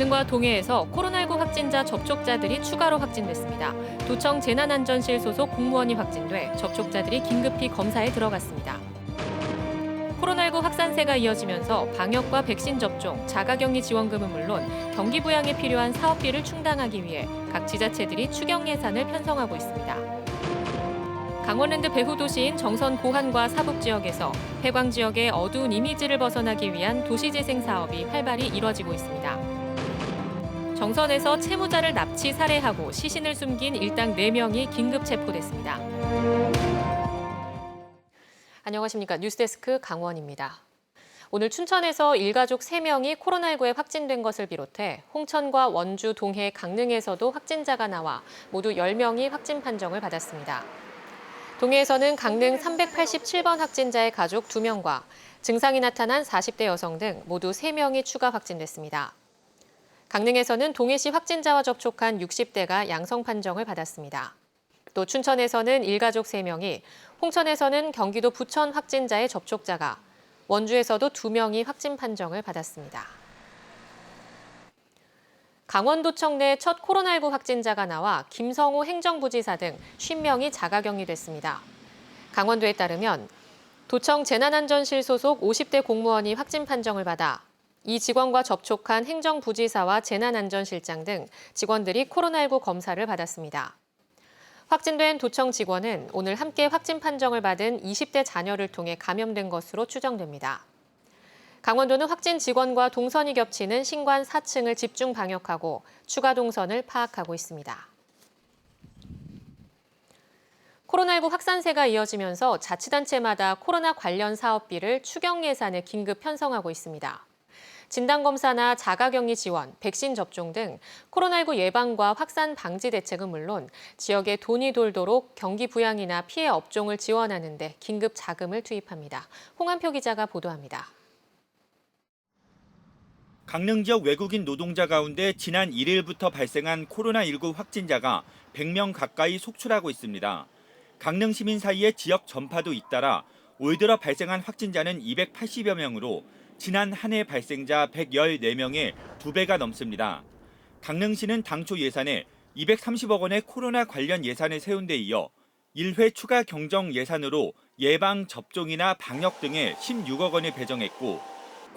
강릉과 동해에서 코로나19 확진자 접촉자들이 추가로 확진됐습니다. 도청 재난안전실 소속 공무원이 확진돼 접촉자들이 긴급히 검사에 들어갔습니다. 코로나19 확산세가 이어지면서 방역과 백신 접종, 자가격리 지원금은 물론 경기 부양에 필요한 사업비를 충당하기 위해 각 지자체들이 추경 예산을 편성하고 있습니다. 강원랜드 배후 도시인 정선 고한과 사북 지역에서 해광 지역의 어두운 이미지를 벗어나기 위한 도시재생 사업이 활발히 이뤄지고 있습니다. 정선에서 채무자를 납치 살해하고 시신을 숨긴 일당 4명이 긴급 체포됐습니다. 안녕하십니까. 뉴스데스크 강원입니다. 오늘 춘천에서 일가족 3명이 코로나19에 확진된 것을 비롯해 홍천과 원주, 동해, 강릉에서도 확진자가 나와 모두 10명이 확진 판정을 받았습니다. 동해에서는 강릉 387번 확진자의 가족 2명과 증상이 나타난 40대 여성 등 모두 3명이 추가 확진됐습니다. 강릉에서는 동해시 확진자와 접촉한 60대가 양성 판정을 받았습니다. 또 춘천에서는 일가족 3명이, 홍천에서는 경기도 부천 확진자의 접촉자가, 원주에서도 2명이 확진 판정을 받았습니다. 강원도청 내 첫 코로나19 확진자가 나와 김성호 행정부지사 등 50명이 자가격리됐습니다. 강원도에 따르면 도청 재난안전실 소속 50대 공무원이 확진 판정을 받아 이 직원과 접촉한 행정부지사와 재난안전실장 등 직원들이 코로나19 검사를 받았습니다. 확진된 도청 직원은 오늘 함께 확진 판정을 받은 20대 자녀를 통해 감염된 것으로 추정됩니다. 강원도는 확진 직원과 동선이 겹치는 신관 4층을 집중 방역하고 추가 동선을 파악하고 있습니다. 코로나19 확산세가 이어지면서 자치단체마다 코로나 관련 사업비를 추경 예산에 긴급 편성하고 있습니다. 진단검사나 자가격리 지원, 백신 접종 등 코로나19 예방과 확산 방지 대책은 물론 지역에 돈이 돌도록 경기 부양이나 피해 업종을 지원하는 데 긴급 자금을 투입합니다. 홍한표 기자가 보도합니다. 강릉 지역 외국인 노동자 가운데 지난 1일부터 발생한 코로나19 확진자가 100명 가까이 속출하고 있습니다. 강릉 시민 사이에 지역 전파도 잇따라 올 들어 발생한 확진자는 280여 명으로 지난 한 해 발생자 114명의 2배가 넘습니다. 강릉시는 당초 예산에 230억 원의 코로나 관련 예산을 세운 데 이어 1회 추가 경정 예산으로 예방, 접종이나 방역 등에 16억 원을 배정했고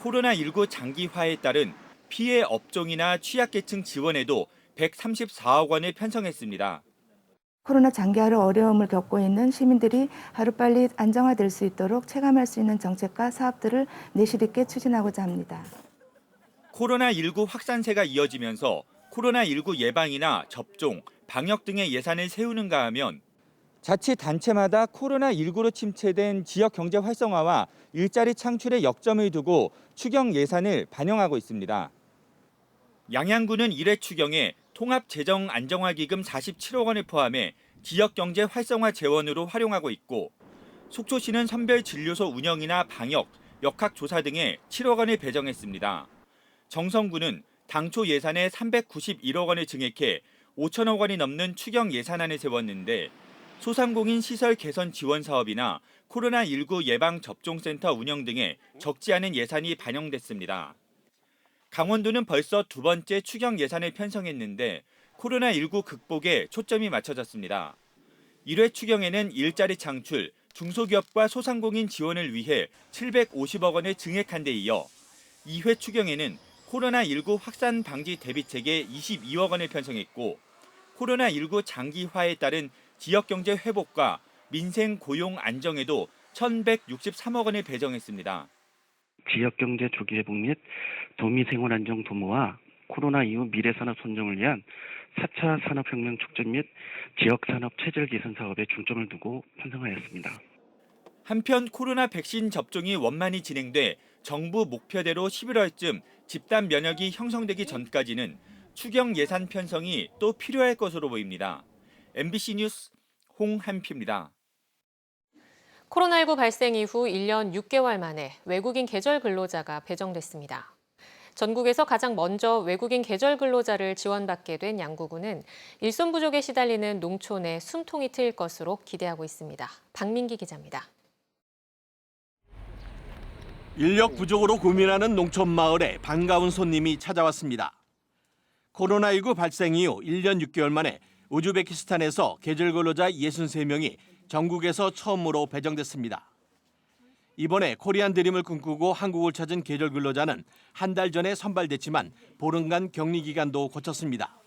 코로나19 장기화에 따른 피해 업종이나 취약계층 지원에도 134억 원을 편성했습니다. 코로나 장기화로 어려움을 겪고 있는 시민들이 하루빨리 안정화될 수 있도록 체감할 수 있는 정책과 사업들을 내실 있게 추진하고자 합니다. 코로나19 확산세가 이어지면서 코로나19 예방이나 접종, 방역 등의 예산을 세우는가 하면 자치단체마다 코로나19로 침체된 지역 경제 활성화와 일자리 창출에 역점을 두고 추경 예산을 반영하고 있습니다. 양양구는 1회 추경에 통합재정안정화기금 47억 원을 포함해 지역경제 활성화 재원으로 활용하고 있고 속초시는 선별진료소 운영이나 방역, 역학조사 등에 7억 원을 배정했습니다. 정성구는 당초 예산에 391억 원을 증액해 5천억 원이 넘는 추경 예산안을 세웠는데 소상공인 시설 개선 지원 사업이나 코로나19 예방접종센터 운영 등에 적지 않은 예산이 반영됐습니다. 강원도는 벌써 2번째 추경 예산을 편성했는데 코로나19 극복에 초점이 맞춰졌습니다. 1회 추경에는 일자리 창출, 중소기업과 소상공인 지원을 위해 750억 원을 증액한 데 이어 2회 추경에는 코로나19 확산 방지 대비책에 22억 원을 편성했고 코로나19 장기화에 따른 지역경제 회복과 민생 고용 안정에도 1,163억 원을 배정했습니다. 지역경제 조기 회복 및 도민생활안정 도모와 코로나 이후 미래산업 선정을 위한 4차 산업혁명 촉진 및 지역산업 체질 개선 사업에 중점을 두고 편성하였습니다. 한편 코로나 백신 접종이 원만히 진행돼 정부 목표대로 11월쯤 집단 면역이 형성되기 전까지는 추경 예산 편성이 또 필요할 것으로 보입니다. MBC 뉴스 홍한표입니다. 코로나19 발생 이후 1년 6개월 만에 외국인 계절 근로자가 배정됐습니다. 전국에서 가장 먼저 외국인 계절 근로자를 지원받게 된 양구군은 일손 부족에 시달리는 농촌의 숨통이 트일 것으로 기대하고 있습니다. 박민기 기자입니다. 인력 부족으로 고민하는 농촌 마을에 반가운 손님이 찾아왔습니다. 코로나19 발생 이후 1년 6개월 만에 우즈베키스탄에서 계절 근로자 63명이 전국에서 처음으로 배정됐습니다. 이번에 코리안 드림을 꿈꾸고 한국을 찾은 계절 근로자는 한 달 전에 선발됐지만 보름간 격리 기간도 거쳤습니다.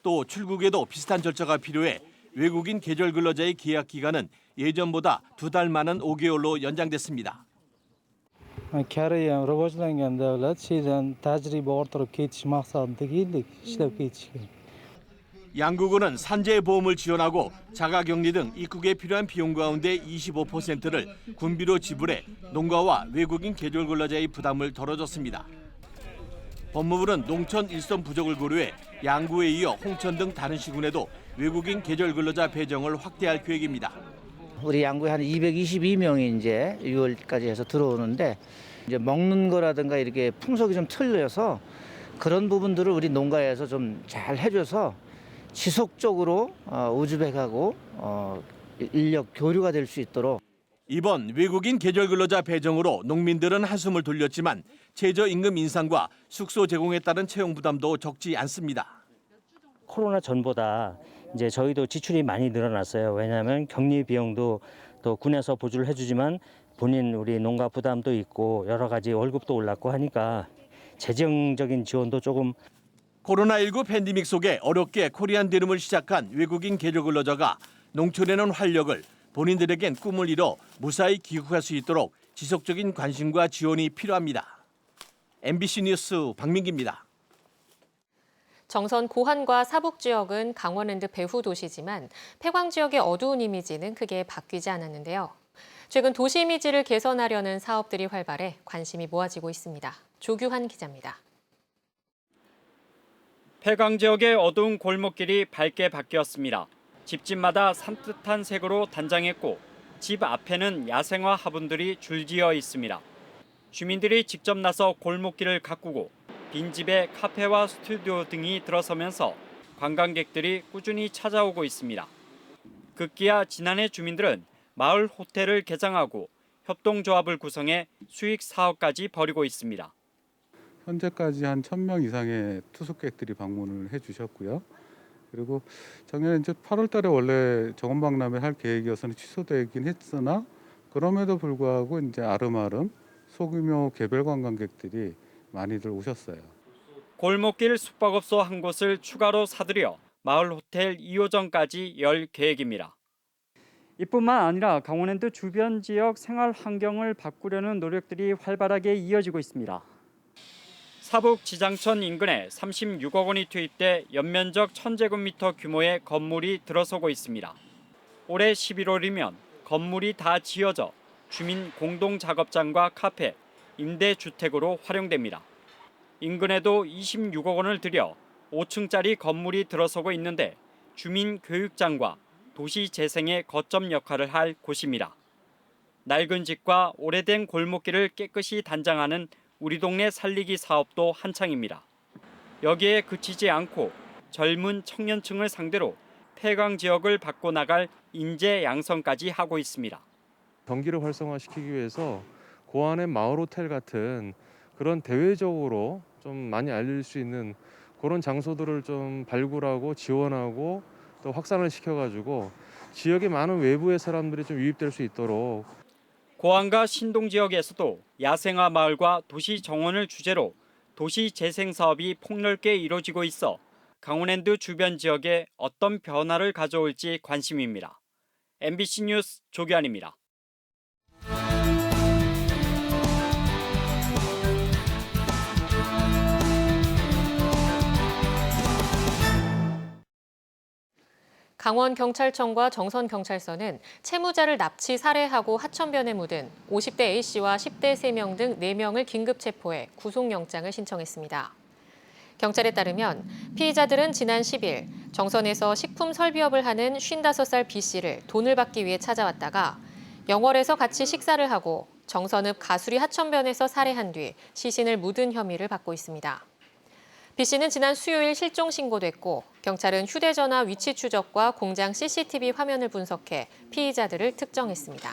또 출국에도 비슷한 절차가 필요해 외국인 계절 근로자의 계약 기간은 예전보다 2달 많은 5개월로 연장됐습니다. Koreya rivojlangan davlat şeydan tajriba orttirib ketish maqsadida keldik, ishlab ketishga. 양국은 산재 보험을 지원하고 자가격리 등 입국에 필요한 비용 가운데 25%를 군비로 지불해 농가와 외국인 계절 근로자의 부담을 덜어줬습니다. 법무부는 농촌 일손 부족을 고려해 양구에 이어 홍천 등 다른 시군에도 외국인 계절 근로자 배정을 확대할 계획입니다. 우리 양구에 한 222명이 이제 6월까지 해서 들어오는데 이제 먹는 거라든가 이렇게 풍속이 좀 틀려서 그런 부분들을 우리 농가에서 좀 잘 해줘서 지속적으로 우즈벡하고 인력 교류가 될 수 있도록. 이번 외국인 계절 근로자 배정으로 농민들은 한숨을 돌렸지만 최저임금 인상과 숙소 제공에 따른 채용 부담도 적지 않습니다. 코로나 전보다 이제 저희도 지출이 많이 늘어났어요. 왜냐하면 격리 비용도 또 군에서 보조를 해주지만 본인 우리 농가 부담도 있고 여러 가지 월급도 올랐고 하니까 재정적인 지원도 조금. 코로나19 팬데믹 속에 어렵게 코리안 드림을 시작한 외국인 계절 근로자가 농촌에는 활력을, 본인들에겐 꿈을 이뤄 무사히 귀국할 수 있도록 지속적인 관심과 지원이 필요합니다. MBC 뉴스 박민기입니다. 정선 고한과 사북 지역은 강원랜드 배후 도시지만 폐광 지역의 어두운 이미지는 크게 바뀌지 않았는데요. 최근 도시 이미지를 개선하려는 사업들이 활발해 관심이 모아지고 있습니다. 조규환 기자입니다. 폐광 지역의 어두운 골목길이 밝게 바뀌었습니다. 집집마다 산뜻한 색으로 단장했고 집 앞에는 야생화 화분들이 줄지어 있습니다. 주민들이 직접 나서 골목길을 가꾸고 빈집에 카페와 스튜디오 등이 들어서면서 관광객들이 꾸준히 찾아오고 있습니다. 급기야 지난해 주민들은 마을 호텔을 개장하고 협동조합을 구성해 수익 사업까지 벌이고 있습니다. 현재까지 한 1,000명 이상의 투숙객들이 방문을 해주셨고요. 그리고 작년에 이제 8월 달에 원래 정원박람회 할 계획이어서는 취소되긴 했으나 그럼에도 불구하고 이제 아름아름 소규모 개별 관광객들이 많이들 오셨어요. 골목길 숙박업소 한 곳을 추가로 사들여 마을 호텔 2호점까지 열 계획입니다. 이뿐만 아니라 강원랜드 주변 지역 생활 환경을 바꾸려는 노력들이 활발하게 이어지고 있습니다. 사북 지장천 인근에 36억 원이 투입돼 연면적 1,000제곱미터 규모의 건물이 들어서고 있습니다. 올해 11월이면 건물이 다 지어져 주민 공동 작업장과 카페, 임대주택으로 활용됩니다. 인근에도 26억 원을 들여 5층짜리 건물이 들어서고 있는데 주민 교육장과 도시 재생의 거점 역할을 할 곳입니다. 낡은 집과 오래된 골목길을 깨끗이 단장하는 우리 동네 살리기 사업도 한창입니다. 여기에 그치지 않고 젊은 청년층을 상대로 폐광 지역을 바꿔나갈 인재 양성까지 하고 있습니다. 경기를 활성화시키기 위해서 고안의 마을 호텔 같은 그런 대외적으로 좀 많이 알릴 수 있는 그런 장소들을 좀 발굴하고 지원하고 또 확산을 시켜가지고 지역에 많은 외부의 사람들이 좀 유입될 수 있도록. 고안과 신동 지역에서도 야생화 마을과 도시 정원을 주제로 도시 재생 사업이 폭넓게 이루어지고 있어 강원랜드 주변 지역에 어떤 변화를 가져올지 관심입니다. MBC 뉴스 조규환입니다. 강원경찰청과 정선경찰서는 채무자를 납치 살해하고 하천변에 묻은 50대 A씨와 10대 3명 등 4명을 긴급 체포해 구속영장을 신청했습니다. 경찰에 따르면 피의자들은 지난 10일 정선에서 식품 설비업을 하는 55살 B씨를 돈을 받기 위해 찾아왔다가 영월에서 같이 식사를 하고 정선읍 가수리 하천변에서 살해한 뒤 시신을 묻은 혐의를 받고 있습니다. B씨는 지난 수요일 실종 신고됐고 경찰은 휴대전화 위치 추적과 공장 CCTV 화면을 분석해 피의자들을 특정했습니다.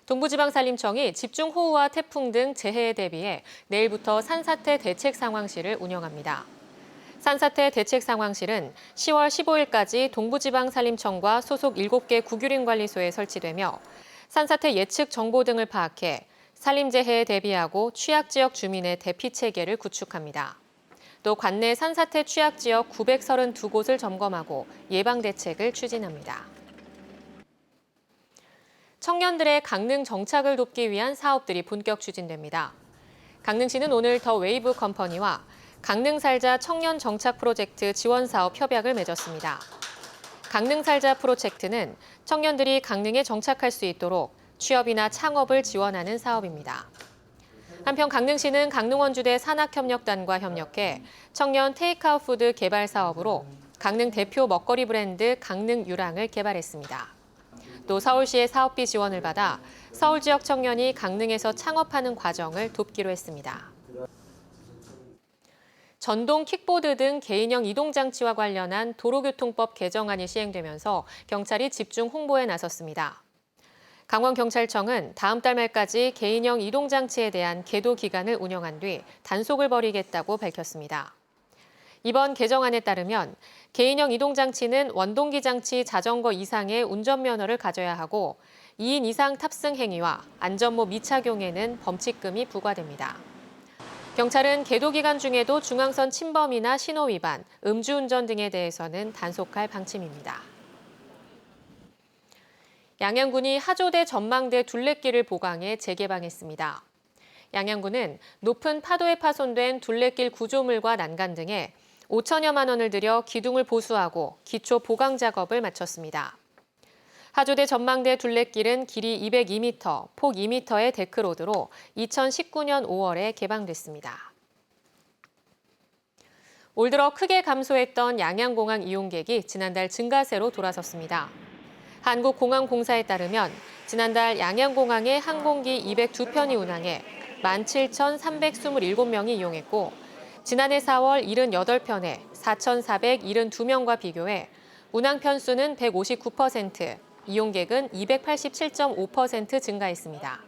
동부지방산림청이 집중호우와 태풍 등 재해에 대비해 내일부터 산사태 대책 상황실을 운영합니다. 산사태 대책 상황실은 10월 15일까지 동부지방산림청과 소속 7개 국유林관리소에 설치되며 산사태 예측 정보 등을 파악해 산림재해에 대비하고 취약지역 주민의 대피체계를 구축합니다. 또 관내 산사태 취약지역 932곳을 점검하고 예방대책을 추진합니다. 청년들의 강릉 정착을 돕기 위한 사업들이 본격 추진됩니다. 강릉시는 오늘 더 웨이브 컴퍼니와 강릉 살자 청년 정착 프로젝트 지원 사업 협약을 맺었습니다. 강릉 살자 프로젝트는 청년들이 강릉에 정착할 수 있도록 취업이나 창업을 지원하는 사업입니다. 한편 강릉시는 강릉원주대 산학협력단과 협력해 청년 테이크아웃 푸드 개발 사업으로 강릉 대표 먹거리 브랜드 강릉 유랑을 개발했습니다. 또 서울시의 사업비 지원을 받아 서울 지역 청년이 강릉에서 창업하는 과정을 돕기로 했습니다. 전동 킥보드 등 개인형 이동장치와 관련한 도로교통법 개정안이 시행되면서 경찰이 집중 홍보에 나섰습니다. 강원경찰청은 다음 달 말까지 개인형 이동장치에 대한 계도 기간을 운영한 뒤 단속을 벌이겠다고 밝혔습니다. 이번 개정안에 따르면 개인형 이동장치는 원동기 장치 자전거 이상의 운전면허를 가져야 하고 2인 이상 탑승 행위와 안전모 미착용에는 범칙금이 부과됩니다. 경찰은 계도 기간 중에도 중앙선 침범이나 신호 위반, 음주운전 등에 대해서는 단속할 방침입니다. 양양군이 하조대 전망대 둘레길을 보강해 재개방했습니다. 양양군은 높은 파도에 파손된 둘레길 구조물과 난간 등에 5천여만 원을 들여 기둥을 보수하고 기초 보강 작업을 마쳤습니다. 하조대 전망대 둘레길은 길이 202m, 폭 2m의 데크로드로 2019년 5월에 개방됐습니다. 올 들어 크게 감소했던 양양공항 이용객이 지난달 증가세로 돌아섰습니다. 한국공항공사에 따르면 지난달 양양공항에 항공기 202편이 운항해 17,327명이 이용했고 지난해 4월 78편에 4,472명과 비교해 운항 편수는 159%, 이용객은 287.5% 증가했습니다.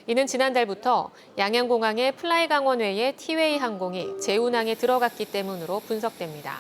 이는 지난달부터 양양공항의 플라이강원 외의 티웨이 항공이 재운항에 들어갔기 때문으로 분석됩니다.